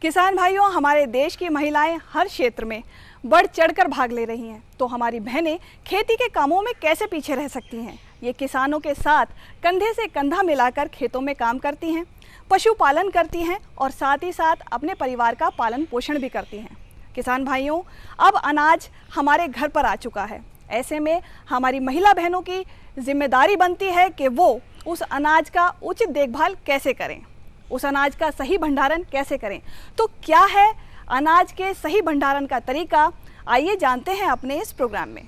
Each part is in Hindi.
किसान भाइयों, हमारे देश की महिलाएं हर क्षेत्र में बढ़ चढ़कर भाग ले रही हैं, तो हमारी बहनें खेती के कामों में कैसे पीछे रह सकती हैं। ये किसानों के साथ कंधे से कंधा मिलाकर खेतों में काम करती हैं, पशुपालन करती हैं और साथ ही साथ अपने परिवार का पालन पोषण भी करती हैं। किसान भाइयों, अब अनाज हमारे घर पर आ चुका है। ऐसे में हमारी महिला बहनों की जिम्मेदारी बनती है कि वो उस अनाज का उचित देखभाल कैसे करें, उस अनाज का सही भंडारण कैसे करें। तो क्या है अनाज के सही भंडारण का तरीका, आइए जानते हैं अपने इस प्रोग्राम में।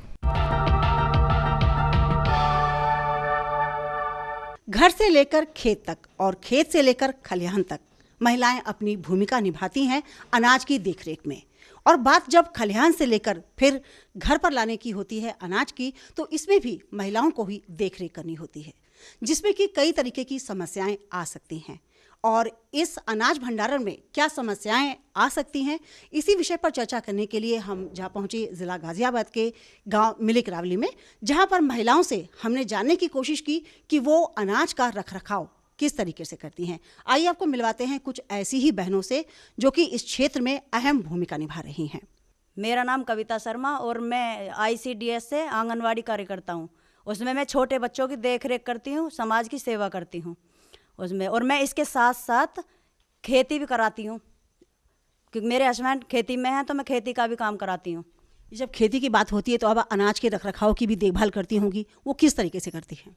घर से लेकर खेत तक और खेत से लेकर खलिहान तक महिलाएं अपनी भूमिका निभाती हैं अनाज की देखरेख में। और बात जब खलिहान से लेकर फिर घर पर लाने की होती है अनाज की, तो इसमें भी महिलाओं को ही देखरेख करनी होती है, जिसमें कि कई तरीके की समस्याएं आ सकती हैं। और इस अनाज भंडारण में क्या समस्याएं आ सकती हैं, इसी विषय पर चर्चा करने के लिए हम जहां पहुंचे जिला गाजियाबाद के गांव मिलिक रावली में, जहां पर महिलाओं से हमने जानने की कोशिश की कि वो अनाज का रखरखाव किस तरीके से करती हैं। आइए आपको मिलवाते हैं कुछ ऐसी ही बहनों से जो कि इस क्षेत्र में अहम भूमिका निभा रही हैं। मेरा नाम कविता शर्मा और मैं ICDS से आंगनवाड़ी कार्यकर्ता हूँ। उसमें मैं छोटे बच्चों की देखरेख करती हूँ, समाज की सेवा करती हूँ उसमें, और मैं इसके साथ साथ खेती भी कराती हूँ क्योंकि मेरे हस्बैंड खेती में हैं, तो मैं खेती का भी काम कराती हूँ। जब खेती की बात होती है तो अब अनाज के रखरखाव की भी देखभाल करती होंगी, वो किस तरीके से करती हैं?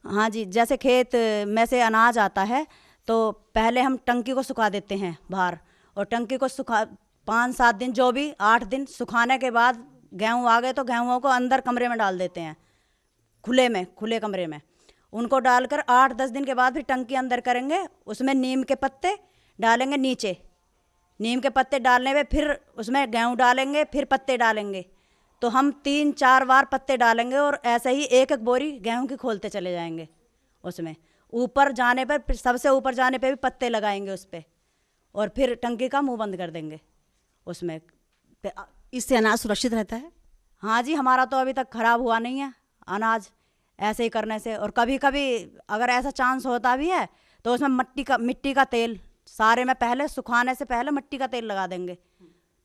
हाँ जी, जैसे खेत में से अनाज आता है तो पहले हम टंकी को सुखा देते हैं बाहर, और टंकी को सुखा 5-7 दिन, जो भी 8 दिन सुखाने के बाद गेहूँ आ गए तो गेहूँ को अंदर कमरे में डाल देते हैं, खुले कमरे में उनको डालकर 8-10 दिन के बाद फिर टंकी अंदर करेंगे। उसमें नीम के पत्ते डालेंगे नीचे, नीम के पत्ते डालने में फिर उसमें गेहूँ डालेंगे, फिर पत्ते डालेंगे। तो हम 3-4 बार पत्ते डालेंगे और ऐसे ही एक एक बोरी गेहूं की खोलते चले जाएंगे। उसमें ऊपर जाने पर, सबसे ऊपर जाने पे भी पत्ते लगाएंगे उस पर, और फिर टंकी का मुंह बंद कर देंगे उसमें। इससे अनाज सुरक्षित रहता है? हाँ जी, हमारा तो अभी तक खराब हुआ नहीं है अनाज ऐसे ही करने से। और कभी कभी अगर ऐसा चांस होता भी है तो उसमें मिट्टी का तेल सारे में पहले सुखाने से पहले मिट्टी का तेल लगा देंगे।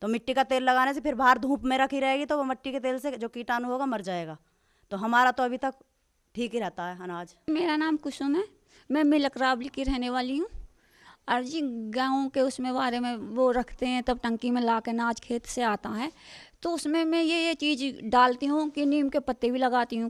तो मिट्टी का तेल लगाने से फिर बाहर धूप में रखी रहेगी तो वो मिट्टी के तेल से जो कीटाणु होगा मर जाएगा। तो हमारा तो अभी तक ठीक ही रहता है अनाज। मेरा नाम कुसुम है, मैं मिलिक रावली की रहने वाली हूँ। और जी गाँव के उसमें बारे में वो रखते हैं, तब टंकी में ला के अनाज खेत से आता है तो उसमें मैं ये चीज़ डालती हूँ कि नीम के पत्ते भी लगाती हूँ,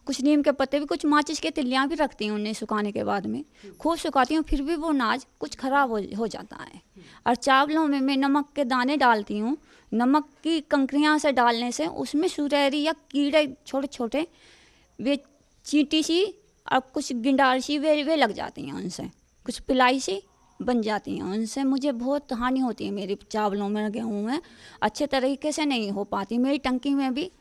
कुछ नीम के पत्ते भी, कुछ माचिस के तिल्लियाँ भी रखती हूँ उन्हें सुखाने के बाद में। खूब सुखाती हूँ, फिर भी वो अनाज कुछ ख़राब हो जाता है। और चावलों में मैं नमक के दाने डालती हूँ। नमक की कंकरियाँ से डालने से उसमें सुरैरी या कीड़े छोटे छोटे वे चींटी सी और कुछ गिंडार सी वे लग जाती हैं, उनसे कुछ पिलाई सी बन जाती हैं। उनसे मुझे बहुत हानि होती है। मेरी चावलों में, गेहूँ में अच्छे तरीके से नहीं हो पाती, मेरी टंकी में भी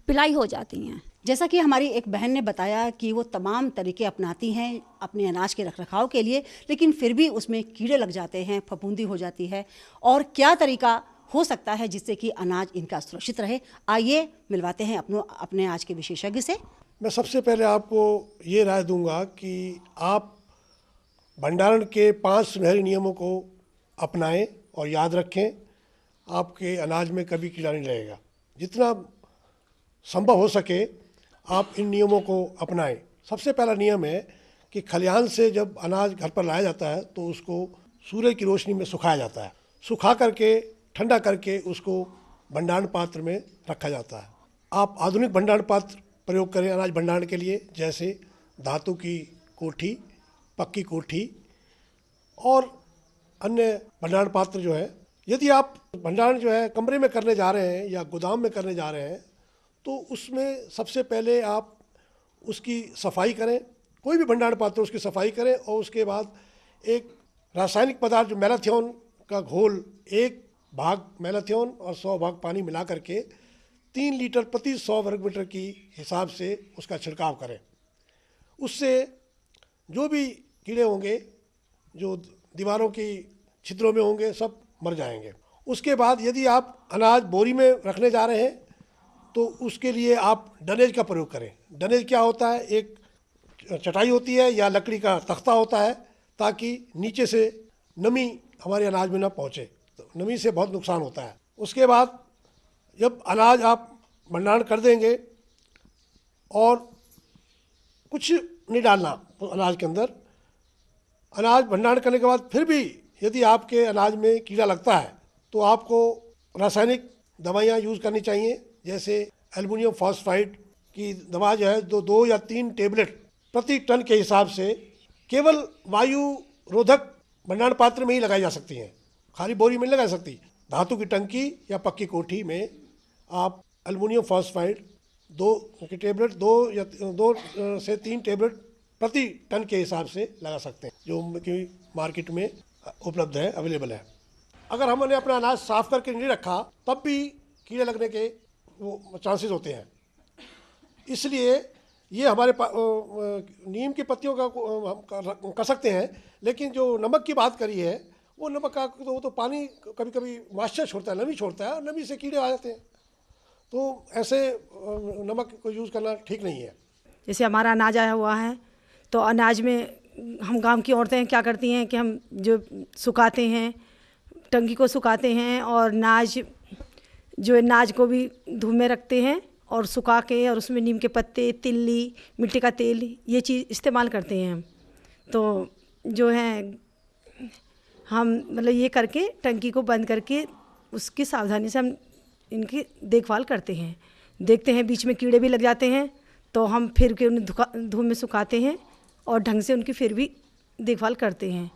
पिलाई हो जाती हैं। जैसा कि हमारी एक बहन ने बताया कि वो तमाम तरीके अपनाती हैं अपने अनाज के रखरखाव के लिए, लेकिन फिर भी उसमें कीड़े लग जाते हैं, फफूंदी हो जाती है। और क्या तरीका हो सकता है जिससे कि अनाज इनका सुरक्षित रहे, आइए मिलवाते हैं अपने आज के विशेषज्ञ से। मैं सबसे पहले आपको ये राय दूंगा कि आप भंडारण के 5 सुनहरे नियमों को अपनाएं और याद रखें, आपके अनाज में कभी कीड़ा नहीं लगेगा। जितना संभव हो सके आप इन नियमों को अपनाएं। सबसे पहला नियम है कि खलिहान से जब अनाज घर पर लाया जाता है तो उसको सूर्य की रोशनी में सुखाया जाता है। सुखा करके ठंडा करके उसको भंडारण पात्र में रखा जाता है। आप आधुनिक भंडारण पात्र प्रयोग करें अनाज भंडारण के लिए, जैसे धातु की कोठी, पक्की कोठी और अन्य भंडारण पात्र जो है। यदि आप भंडारण जो है कमरे में करने जा रहे हैं या गोदाम में करने जा रहे हैं तो उसमें सबसे पहले आप उसकी सफाई करें। कोई भी भंडारण पात्र उसकी सफाई करें और उसके बाद एक रासायनिक पदार्थ जो मैलाथियोन का घोल, 1 भाग मैलाथियोन और 100 भाग पानी मिला करके 3 लीटर प्रति 100 वर्ग मीटर की हिसाब से उसका छिड़काव करें। उससे जो भी कीड़े होंगे जो दीवारों की छिद्रों में होंगे सब मर जाएंगे। उसके बाद यदि आप अनाज बोरी में रखने जा रहे हैं तो उसके लिए आप डनेज का प्रयोग करें। डनेज क्या होता है? एक चटाई होती है या लकड़ी का तख्ता होता है ताकि नीचे से नमी हमारे अनाज में ना पहुँचे। तो नमी से बहुत नुकसान होता है। उसके बाद जब अनाज आप भंडारण कर देंगे और कुछ नहीं डालना अनाज के अंदर, अनाज भंडारण करने के बाद फिर भी यदि आपके अनाज में कीड़ा लगता है तो आपको रासायनिक दवाइयाँ यूज़ करनी चाहिए। जैसे एल्युमिनियम फॉस्फाइड की दवा जो है 2 या 3 टेबलेट प्रति टन के हिसाब से केवल वायु रोधक भंडारण पात्र में ही लगाई जा सकती हैं, खाली बोरी में नहीं लगा सकती। धातु की टंकी या पक्की कोठी में आप एल्युमिनियम फॉस्फाइड 2 की टेबलेट 2 से 3 टेबलेट प्रति टन के हिसाब से लगा सकते हैं, जो कि मार्केट में उपलब्ध है, अवेलेबल है। अगर हमने अपना अनाज साफ करके नहीं रखा तब भी कीड़े लगने के वो चांसेस होते हैं। इसलिए ये हमारे नीम की पत्तियों का हम कर सकते हैं, लेकिन जो नमक की बात करी है वो नमक का तो वो तो पानी कभी कभी मॉइस्चर छोड़ता है, नमी छोड़ता है, और नमी से कीड़े आ जाते हैं। तो ऐसे नमक को यूज़ करना ठीक नहीं है। जैसे हमारा अनाज आया हुआ है तो अनाज में हम गांव की औरतें क्या करती हैं कि हम जो सुखाते हैं, टंकी को सुखाते हैं और नाज को भी धूप में रखते हैं और सुखा के और उसमें नीम के पत्ते, तिल्ली, मिट्टी का तेल, ये चीज़ इस्तेमाल करते हैं हम। तो जो है हम मतलब ये करके टंकी को बंद करके उसकी सावधानी से हम इनकी देखभाल करते हैं। देखते हैं बीच में कीड़े भी लग जाते हैं तो हम फिर के उन्हें धूप में सुखाते हैं और ढंग से उनकी फिर भी देखभाल करते हैं।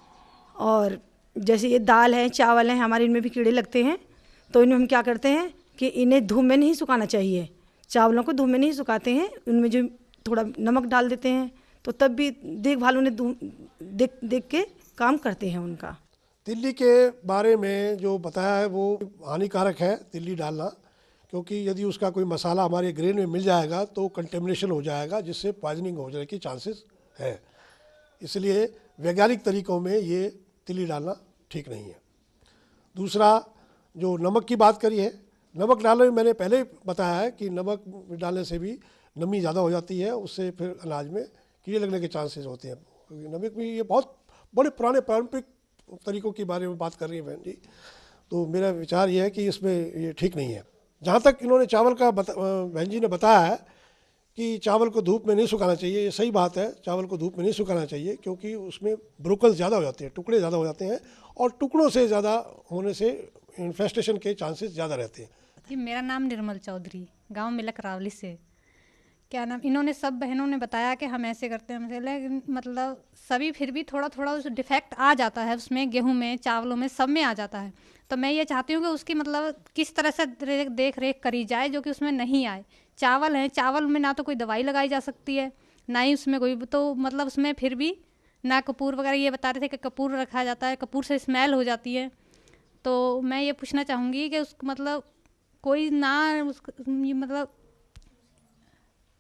और जैसे ये दाल है, चावल है, हमारे इनमें भी कीड़े लगते हैं तो इनमें हम क्या करते हैं कि इन्हें धूप में नहीं सुखाना चाहिए। चावलों को धूप में नहीं सुखाते हैं, उनमें जो थोड़ा नमक डाल देते हैं तो तब भी देखभाल उन्हें देख के काम करते हैं उनका। तिल्ली के बारे में जो बताया है वो हानिकारक है तिल्ली डालना, क्योंकि यदि उसका कोई मसाला हमारे ग्रेन में मिल जाएगा तो कंटेमिनेशन हो जाएगा, जिससे पॉइजनिंग हो जाने की चांसेस है। इसलिए वैज्ञानिक तरीकों में ये तिल्ली डालना ठीक नहीं है। दूसरा, जो नमक की बात करी है, नमक डालने में मैंने पहले बताया है कि नमक डालने से भी नमी ज़्यादा हो जाती है, उससे फिर अनाज में कीड़े लगने के चांसेस होते हैं। नमक भी ये बहुत बड़े पुराने पारंपरिक तरीकों के बारे में बात कर रही है बहन जी, तो मेरा विचार ये है कि इसमें ये ठीक नहीं है। जहाँ तक इन्होंने चावल का बहन जी ने बताया है कि चावल को धूप में नहीं सुखाना चाहिए, ये सही बात है। चावल को धूप में नहीं सुखाना चाहिए क्योंकि उसमें ब्रोकल्स ज़्यादा हो जाते हैं, टुकड़े ज़्यादा हो जाते हैं, और टुकड़ों से ज़्यादा होने से इन्फेस्टेशन के चांसेस ज़्यादा रहते हैं। जी, मेरा नाम निर्मल चौधरी, गांव मिलक रावली से। क्या नाम, इन्होंने सब बहनों ने बताया कि हम ऐसे करते हैं, लेकिन मतलब सभी फिर भी थोड़ा थोड़ा उस डिफेक्ट आ जाता है, उसमें गेहूं में, चावलों में, सब में आ जाता है। तो मैं ये चाहती हूँ कि उसकी मतलब किस तरह से देख रेख करी जाए जो कि उसमें नहीं आए। चावल हैं, चावल में ना तो कोई दवाई लगाई जा सकती है, ना ही उसमें कोई, तो मतलब उसमें फिर भी ना कपूर वगैरह, ये बता रहे थे कि कपूर रखा जाता है, कपूर से स्मेल हो जाती है। तो मैं ये पूछना चाहूँगी कि उसको मतलब कोई ना मतलब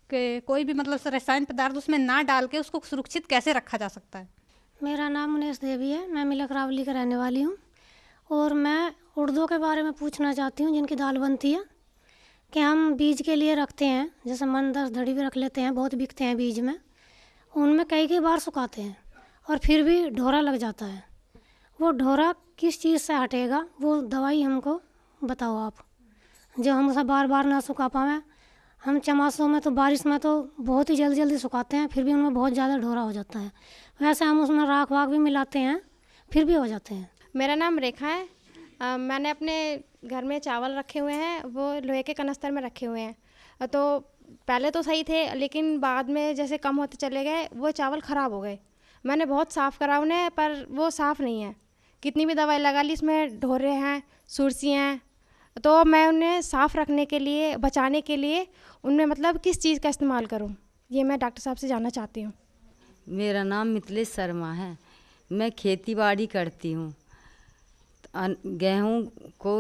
कि कोई भी मतलब रसायन पदार्थ उसमें ना डाल के उसको सुरक्षित कैसे रखा जा सकता है। मेरा नाम मुनेश देवी है, मैं मिलक रावली का रहने वाली हूँ। और मैं उड़दों के बारे में पूछना चाहती हूँ, जिनकी दाल बनती है, कि हम बीज के लिए रखते हैं, जैसे मन 10 धड़ी भी रख लेते हैं, बहुत बिकते हैं बीज में, उनमें कई बार सुखाते हैं और फिर भी ढोरा लग जाता है। वो ढोरा किस चीज़ से हटेगा, वो दवाई हमको बताओ आप, जो हम उसे बार बार ना सुखा पाएँ। हम चमासों में तो बारिश में तो बहुत ही जल्दी सुखाते हैं, फिर भी उनमें बहुत ज़्यादा ढोरा हो जाता है। वैसे हम उसमें राख वाख भी मिलाते हैं, फिर भी हो जाते हैं। मेरा नाम रेखा है। मैंने अपने घर में चावल रखे हुए हैं, वो लोहे के कनस्तर में रखे हुए हैं। तो पहले तो सही थे, लेकिन बाद में जैसे कम होते चले गए वो चावल ख़राब हो गए। मैंने बहुत साफ़ करा उन्हें, पर वो साफ़ नहीं है। कितनी भी दवाई लगा ली, इसमें ढोरे हैं, सुरसी हैं। तो मैं उन्हें साफ़ रखने के लिए, बचाने के लिए उनमें मतलब किस चीज़ का इस्तेमाल करूं, ये मैं डॉक्टर साहब से जानना चाहती हूँ। मेरा नाम मिथिलेश शर्मा है, मैं खेती बाड़ी करती हूँ। गेहूँ को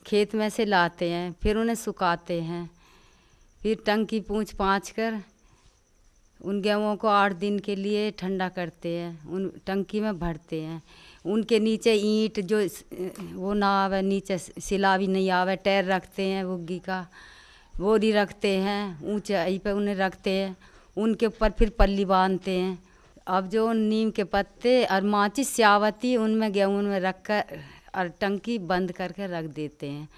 खेत में से लाते हैं, फिर उन्हें सुखाते हैं, फिर टंकी पूंछ पाँच कर उन गेहूँ को 8 दिन के लिए ठंडा करते हैं, उन टंकी में भरते हैं। उनके नीचे ईंट जो वो ना आवे, नीचे सिला भी नहीं आवे, टैर रखते हैं बुग्गी का, बोरी रखते हैं, ऊंचाई पे उन्हें रखते हैं, उनके ऊपर फिर पल्ली बांधते हैं। अब जो नीम के पत्ते और माचिस स्यावती उनमें गेहूं में रख कर और टंकी बंद करके रख देते हैं।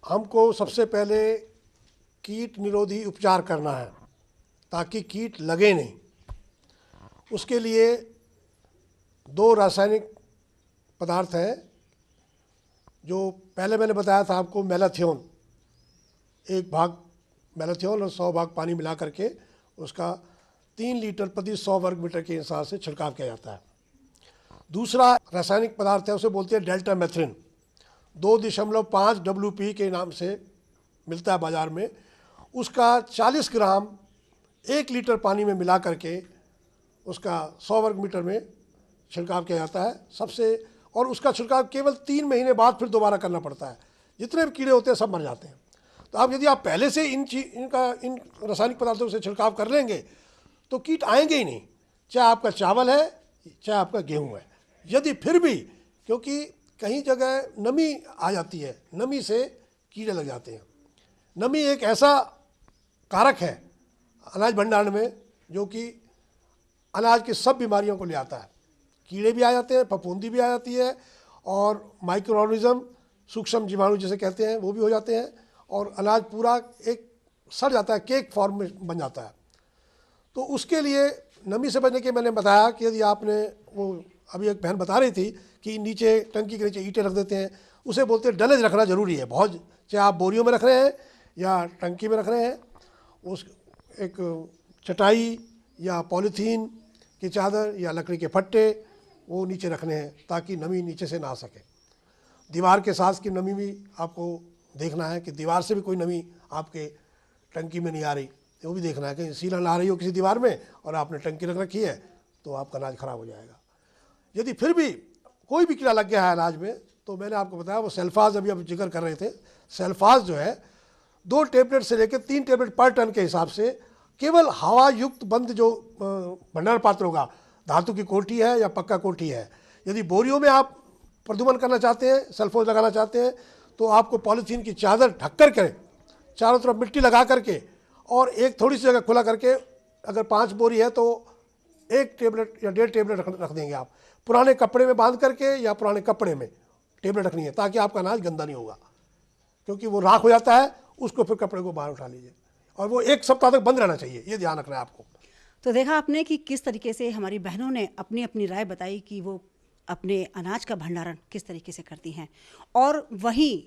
हमको सबसे पहले कीट निरोधी उपचार करना है ताकि कीट लगे नहीं। उसके लिए 2 रासायनिक पदार्थ हैं जो पहले मैंने बताया था आपको, मैलाथियोन, 1 भाग मैलाथियोन और 100 भाग पानी मिला करके उसका 3 लीटर प्रति 100 वर्ग मीटर के हिसाब से छिड़काव किया जाता है। दूसरा रासायनिक पदार्थ है, उसे बोलते हैं डेल्टा मेथ्रिन, 2.5 WP के नाम से मिलता है बाज़ार में। उसका 40 ग्राम 1 लीटर पानी में मिला करके उसका 100 वर्ग मीटर में छिड़काव किया जाता है और उसका छिड़काव केवल 3 महीने बाद फिर दोबारा करना पड़ता है। जितने भी कीड़े होते हैं सब मर जाते हैं। तो आप यदि आप पहले से इन रासायनिक पदार्थों से छिड़काव कर लेंगे तो कीट आएंगे ही नहीं, चाहे आपका चावल है चाहे आपका गेहूं है। यदि फिर भी, क्योंकि कहीं जगह नमी आ जाती है, नमी से कीड़े लग जाते हैं। नमी एक ऐसा कारक है अनाज भंडारण में जो कि अनाज की सब बीमारियों को ले आता है। कीड़े भी आ जाते हैं, फफूंदी भी आ जाती है और माइक्रो ऑर्गेनिज्म, सूक्ष्म जीवाणु जिसे कहते हैं, वो भी हो जाते हैं और अनाज पूरा एक सड़ जाता है, केक फॉर्म में बन जाता है। तो उसके लिए नमी से बचने के मैंने बताया कि यदि आपने, वो अभी एक बहन बता रही थी कि नीचे टंकी के नीचे ईंटें रख देते हैं, उसे बोलते हैं डलेज रखना ज़रूरी है बहुत, चाहे आप बोरियों में रख रहे हैं या टंकी में रख रहे हैं। उस एक चटाई या पॉलीथीन की चादर या लकड़ी के फट्टे वो नीचे रखने हैं ताकि नमी नीचे से ना आ सके। दीवार के साथ की नमी भी आपको देखना है कि दीवार से भी कोई नमी आपके टंकी में नहीं आ रही, वो भी देखना है कि सीलन आ रही हो किसी दीवार में और आपने टंकी रख रखी है तो आपका अनाज ख़राब हो जाएगा। यदि फिर भी कोई भी कीड़ा लग गया है अनाज में तो मैंने आपको बताया वो सेल्फाज, अभी आप जिक्र कर रहे थे, सेल्फाज जो है 2 टैबलेट से लेकर 3 टैबलेट पर टन के हिसाब से केवल हवा युक्त बंद जो भंडारण पात्र होगा, धातु की कोठी है या पक्का कोठी है, यदि बोरियों में आप प्रदूमन करना चाहते हैं, सल्फोज लगाना चाहते हैं, तो आपको पॉलीथीन की चादर ढक कर के चारों तरफ मिट्टी लगा करके और एक थोड़ी सी जगह खुला करके, अगर 5 बोरी है तो 1 टैबलेट या 1.5 टैबलेट रख देंगे आप। पुराने कपड़े में बांध करके या पुराने कपड़े में टैबलेट रखनी है ताकि आपका अनाज गंदा नहीं होगा, क्योंकि वो राख हो जाता है, उसको फिर कपड़े को बाहर उठा लीजिए और वो 1 सप्ताह तक बंद रहना चाहिए, ये ध्यान रखना है आपको। तो देखा आपने कि किस तरीके से हमारी बहनों ने अपनी अपनी राय बताई कि वो अपने अनाज का भंडारण किस तरीके से करती हैं, और वहीं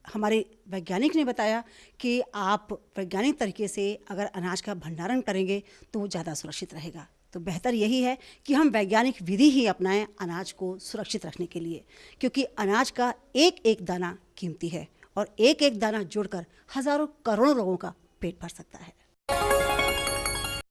हमारे वैज्ञानिक ने बताया कि आप वैज्ञानिक तरीके से अगर अनाज का भंडारण करेंगे तो वो ज़्यादा सुरक्षित रहेगा। तो बेहतर यही है कि हम वैज्ञानिक विधि ही अपनाएं अनाज को सुरक्षित रखने के लिए, क्योंकि अनाज का एक एक दाना कीमती है और एक एक दाना जुड़कर हज़ारों करोड़ों लोगों का पेट भर सकता है।